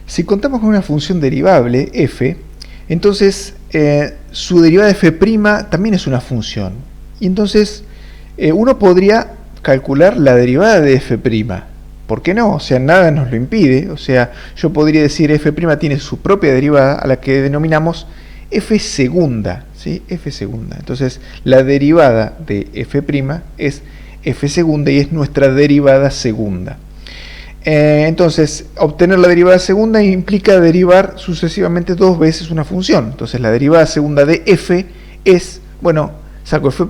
Si contamos con una función derivable, f, entonces su derivada de f' también es una función. Y entonces uno podría calcular la derivada de f'. ¿Por qué no? O sea, nada nos lo impide. O sea, yo podría decir f' tiene su propia derivada a la que denominamos f segunda. ¿Sí? F segunda. Entonces, la derivada de f' es f segunda y es nuestra derivada segunda. Entonces, obtener la derivada segunda implica derivar sucesivamente dos veces una función. Entonces, la derivada segunda de f es, bueno, saco f'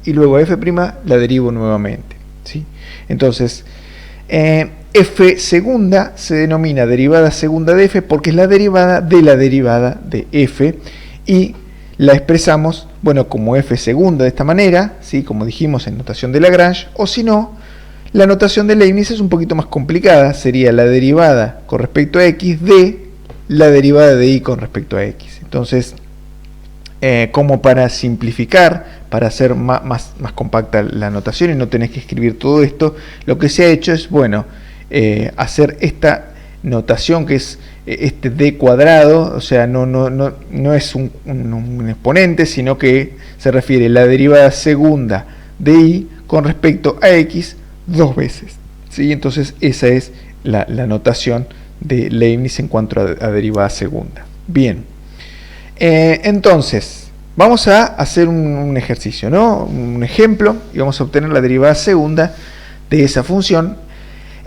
y luego a f' la derivo nuevamente. ¿Sí? Entonces, f segunda se denomina derivada segunda de f porque es la derivada de f y la expresamos, bueno, como f segunda de esta manera, ¿sí? Como dijimos en notación de Lagrange, o si no, la notación de Leibniz es un poquito más complicada, sería la derivada con respecto a x de la derivada de y con respecto a x. Entonces, como para simplificar, para hacer más compacta la notación y no tenés que escribir todo esto, lo que se ha hecho es, bueno, hacer esta notación que es este d cuadrado, o sea, no es un exponente, sino que se refiere a la derivada segunda de y con respecto a x dos veces. ¿Sí? Entonces esa es la notación de Leibniz en cuanto a derivada segunda. Bien, entonces vamos a hacer un ejercicio, ¿no? Un ejemplo, y vamos a obtener la derivada segunda de esa función.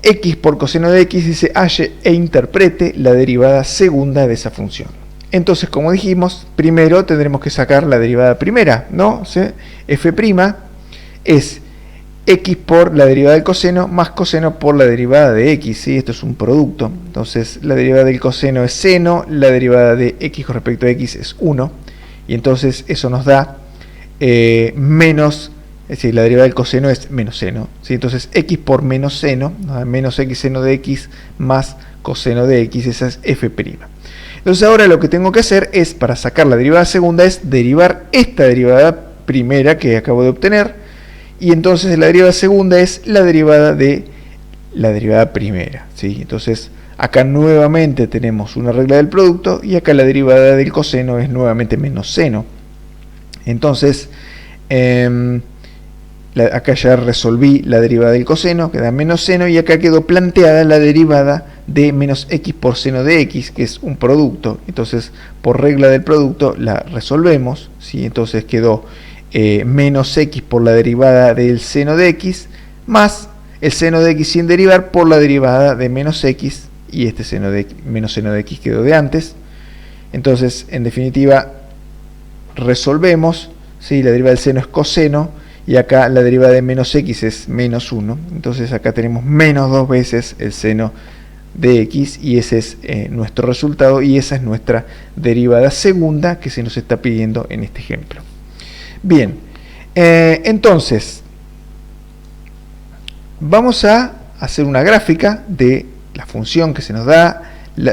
X por coseno de x dice halle e interprete la derivada segunda de esa función. Entonces, como dijimos, primero tendremos que sacar la derivada primera, ¿no? ¿Sí? F' es x por la derivada del coseno más coseno por la derivada de x, ¿sí? Esto es un producto. Entonces, la derivada del coseno es seno, la derivada de x con respecto a x es 1, y entonces eso nos da menos, es decir, la derivada del coseno es menos seno, ¿sí? Entonces, x por menos seno, nos da menos x seno de x más coseno de x, esa es f'. Entonces, ahora lo que tengo que hacer es, para sacar la derivada segunda, es derivar esta derivada primera que acabo de obtener, y entonces la derivada segunda es la derivada de la derivada primera, ¿sí? Entonces acá nuevamente tenemos una regla del producto y acá la derivada del coseno es nuevamente menos seno. Entonces acá ya resolví la derivada del coseno, queda menos seno, y acá quedó planteada la derivada de menos x por seno de x, que es un producto. Entonces por regla del producto la resolvemos, ¿sí? Entonces quedó menos x por la derivada del seno de x más el seno de x sin derivar por la derivada de menos x, y este menos seno de x quedó de antes. Entonces, en definitiva, resolvemos, ¿sí? La derivada del seno es coseno y acá la derivada de menos x es menos 1. Entonces acá tenemos menos 2 veces el seno de x, y ese es nuestro resultado, y esa es nuestra derivada segunda que se nos está pidiendo en este ejemplo. Bien, entonces vamos a hacer una gráfica de la función que se nos da,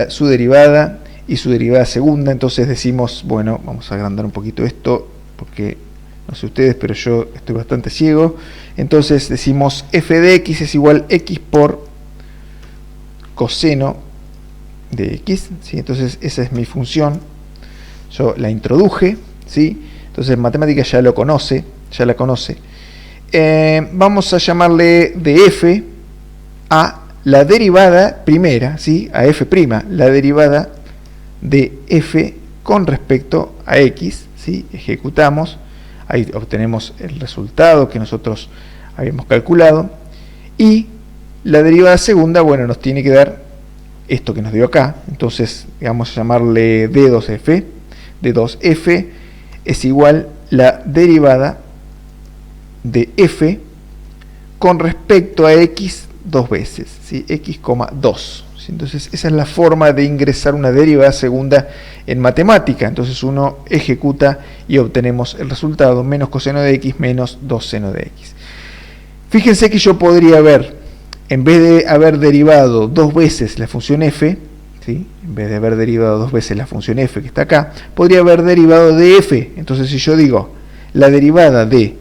su derivada y su derivada segunda. Entonces decimos, bueno, vamos a agrandar un poquito esto porque no sé ustedes, pero yo estoy bastante ciego. Entonces decimos f de x es igual x por coseno de x, ¿sí? Entonces esa es mi función, yo la introduje, ¿sí? Entonces en matemáticas ya la conoce. Vamos a llamarle de f a la derivada primera, ¿sí? A f', la derivada de f con respecto a x, ¿sí? Ejecutamos, ahí obtenemos el resultado que nosotros habíamos calculado, y la derivada segunda, bueno, nos tiene que dar esto que nos dio acá. Entonces vamos a llamarle d2f. d2f es igual la derivada de f con respecto a x dos veces, ¿sí? X, 2. ¿Sí? Entonces esa es la forma de ingresar una derivada segunda en matemática. Entonces uno ejecuta y obtenemos el resultado, menos coseno de x menos 2 seno de x. Fíjense que yo podría haber, en vez de haber derivado dos veces la función f, ¿sí? En vez de haber derivado dos veces la función f que está acá, podría haber derivado de f. Entonces si yo digo la derivada de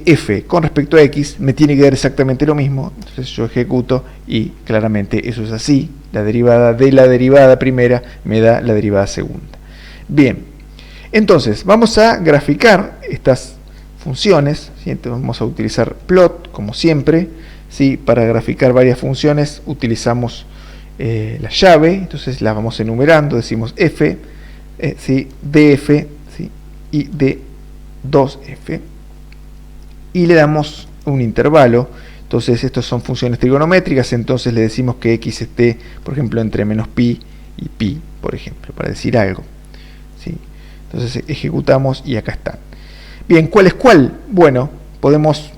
f con respecto a x, me tiene que dar exactamente lo mismo. Entonces yo ejecuto y claramente eso es así, La derivada de la derivada primera me da la derivada segunda. Bien, entonces vamos a graficar estas funciones, ¿sí? Entonces vamos a utilizar plot como siempre, ¿sí? Para graficar varias funciones utilizamos la llave, entonces las vamos enumerando, decimos f, ¿sí? df, ¿sí? y d2f, y le damos un intervalo. Entonces estos son funciones trigonométricas, entonces le decimos que x esté, por ejemplo, entre menos pi y pi, por ejemplo, para decir algo, ¿sí? Entonces ejecutamos y acá están. Bien, ¿cuál es cuál? Bueno, podemos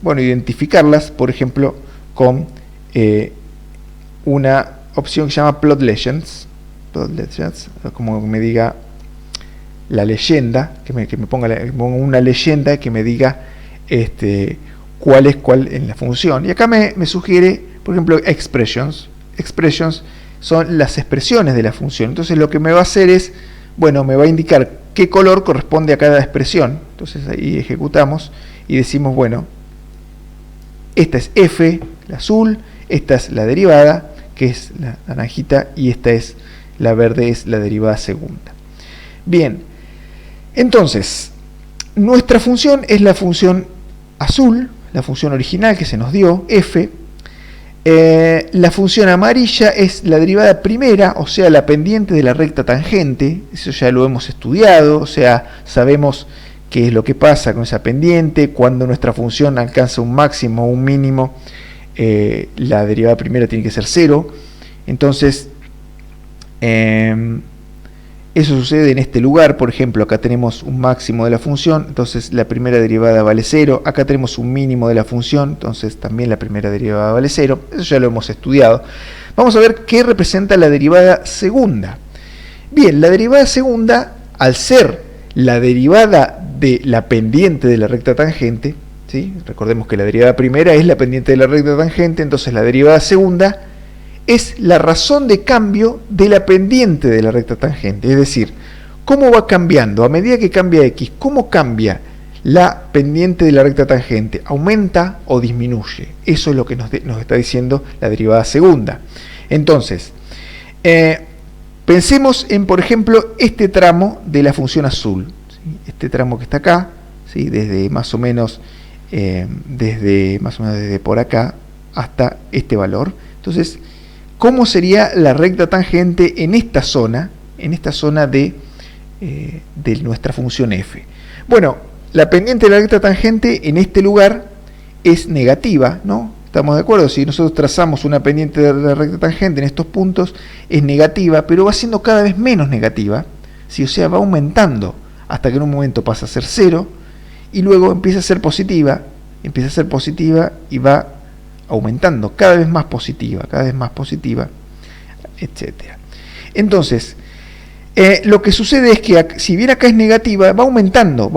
identificarlas, por ejemplo, con una opción que se llama Plot Legends, como me diga la leyenda, que me ponga una leyenda que me diga cuál es cuál en la función. Y acá me sugiere, por ejemplo, expressions. Expressions son las expresiones de la función. Entonces lo que me va a hacer es, me va a indicar qué color corresponde a cada expresión. Entonces ahí ejecutamos y decimos, esta es f, la azul, esta es la derivada, que es la naranjita, y esta es la verde, es la derivada segunda. Bien, entonces, nuestra función es la función azul, la función original que se nos dio, f. La función amarilla es la derivada primera, o sea, la pendiente de la recta tangente. Eso ya lo hemos estudiado, o sea, sabemos qué es lo que pasa con esa pendiente. Cuando nuestra función alcanza un máximo o un mínimo, la derivada primera tiene que ser 0. Entonces, eso sucede en este lugar. Por ejemplo, acá tenemos un máximo de la función, entonces la primera derivada vale 0. Acá tenemos un mínimo de la función, entonces también la primera derivada vale 0. Eso ya lo hemos estudiado. Vamos a ver qué representa la derivada segunda. Bien, la derivada segunda, al ser la derivada de la pendiente de la recta tangente, ¿sí? Recordemos que la derivada primera es la pendiente de la recta tangente, entonces la derivada segunda es la razón de cambio de la pendiente de la recta tangente. Es decir, cómo va cambiando a medida que cambia x, cómo cambia la pendiente de la recta tangente, aumenta o disminuye. Eso es lo que nos está diciendo la derivada segunda. Entonces, pensemos en, por ejemplo, este tramo de la función azul, ¿sí? Este tramo que está acá, ¿sí? Desde más o menos desde por acá hasta este valor. Entonces, ¿cómo sería la recta tangente en esta zona de nuestra función f? Bueno, la pendiente de la recta tangente en este lugar es negativa, ¿no? ¿Estamos de acuerdo? Si nosotros trazamos una pendiente de la recta tangente en estos puntos, es negativa, pero va siendo cada vez menos negativa, ¿sí? O sea, va aumentando hasta que en un momento pasa a ser 0 y luego empieza a ser positiva y va aumentando, cada vez más positiva, etc. Entonces, lo que sucede es que si bien acá es negativa, va aumentando,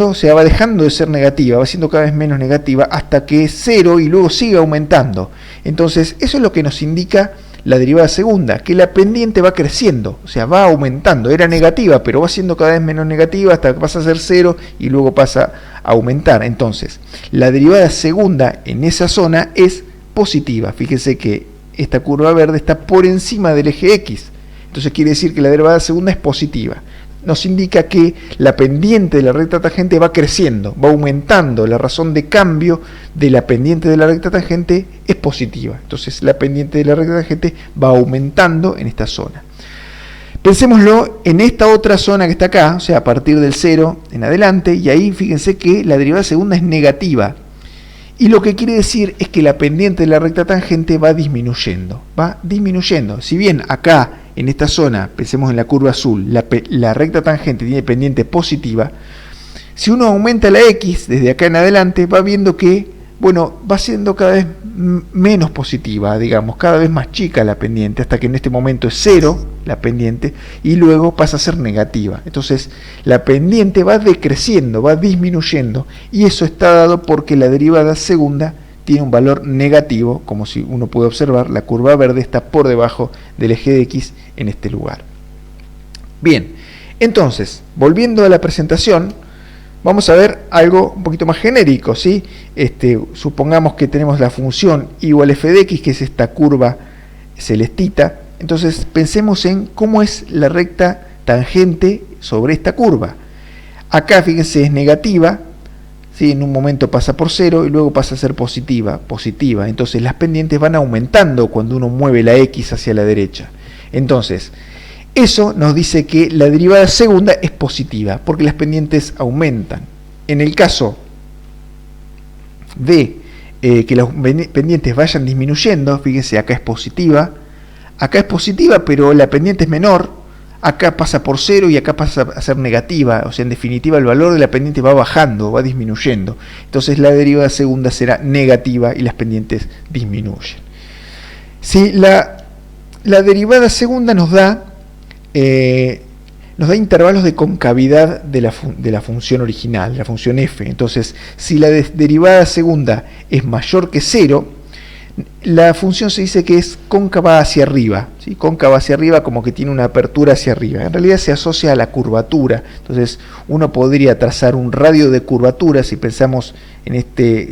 o sea, va dejando de ser negativa, va siendo cada vez menos negativa hasta que es 0 y luego sigue aumentando. Entonces, eso es lo que nos indica la derivada segunda, que la pendiente va creciendo, o sea, va aumentando. Era negativa, pero va siendo cada vez menos negativa hasta que pasa a ser 0 y luego pasa a aumentar. Entonces, la derivada segunda en esa zona es positiva. Fíjense que esta curva verde está por encima del eje X. Entonces quiere decir que la derivada segunda es positiva. Nos indica que la pendiente de la recta tangente va creciendo, va aumentando. La razón de cambio de la pendiente de la recta tangente es positiva. Entonces la pendiente de la recta tangente va aumentando en esta zona. Pensémoslo en esta otra zona que está acá, o sea, a partir del 0 en adelante, y ahí fíjense que la derivada segunda es negativa. Y lo que quiere decir es que la pendiente de la recta tangente va disminuyendo. Si bien acá, en esta zona, pensemos en la curva azul, la recta tangente tiene pendiente positiva, si uno aumenta la x desde acá en adelante, va viendo que, va siendo cada vez menos positiva, digamos, cada vez más chica la pendiente, hasta que en este momento es 0 la pendiente, y luego pasa a ser negativa. Entonces, la pendiente va decreciendo, va disminuyendo, y eso está dado porque la derivada segunda tiene un valor negativo, como si uno puede observar, la curva verde está por debajo del eje de x en este lugar. Bien, entonces, volviendo a la presentación, vamos a ver algo un poquito más genérico, ¿sí? Supongamos que tenemos la función igual f de x, que es esta curva celestita. Entonces pensemos en cómo es la recta tangente sobre esta curva. Acá fíjense es negativa, ¿sí? En un momento pasa por 0 y luego pasa a ser positiva. Entonces las pendientes van aumentando cuando uno mueve la X hacia la derecha. Entonces eso nos dice que la derivada segunda es positiva porque las pendientes aumentan. En el caso de que las pendientes vayan disminuyendo, fíjense, acá es positiva, pero la pendiente es menor, acá pasa por 0 y acá pasa a ser negativa, o sea, en definitiva el valor de la pendiente va bajando, va disminuyendo. Entonces la derivada segunda será negativa y las pendientes disminuyen. Si la derivada segunda nos da intervalos de concavidad de la función original, la función f. Entonces, si la derivada segunda es mayor que 0, la función se dice que es cóncava hacia arriba, ¿sí? Cóncava hacia arriba como que tiene una apertura hacia arriba. En realidad se asocia a la curvatura. Entonces, uno podría trazar un radio de curvatura. Si pensamos en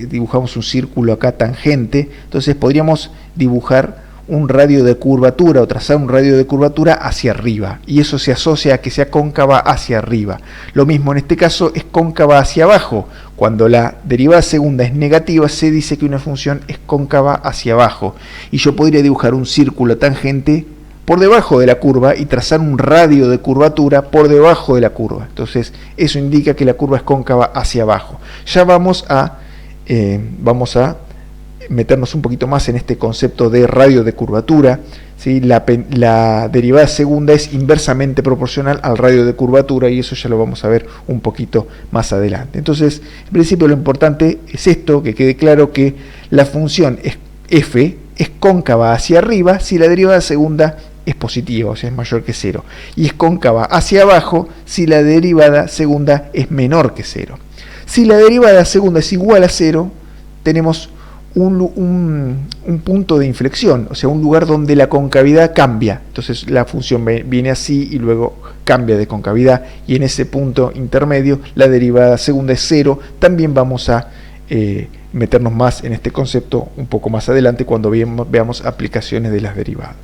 dibujamos un círculo acá tangente, entonces podríamos dibujar un radio de curvatura o trazar un radio de curvatura hacia arriba, y eso se asocia a que sea cóncava hacia arriba. Lo mismo en este caso es cóncava hacia abajo. Cuando la derivada segunda es negativa, se dice que una función es cóncava hacia abajo, y yo podría dibujar un círculo tangente por debajo de la curva y trazar un radio de curvatura por debajo de la curva. Entonces eso indica que la curva es cóncava hacia abajo. Ya vamos a meternos un poquito más en este concepto de radio de curvatura, ¿sí? La derivada segunda es inversamente proporcional al radio de curvatura, y eso ya lo vamos a ver un poquito más adelante. Entonces, en principio lo importante es esto, que quede claro que la función f es cóncava hacia arriba si la derivada segunda es positiva, o sea, es mayor que 0, y es cóncava hacia abajo si la derivada segunda es menor que 0. Si la derivada segunda es igual a 0, tenemos un punto de inflexión, o sea, un lugar donde la concavidad cambia. Entonces la función viene así y luego cambia de concavidad, y en ese punto intermedio la derivada segunda es 0. También vamos a meternos más en este concepto un poco más adelante cuando veamos aplicaciones de las derivadas.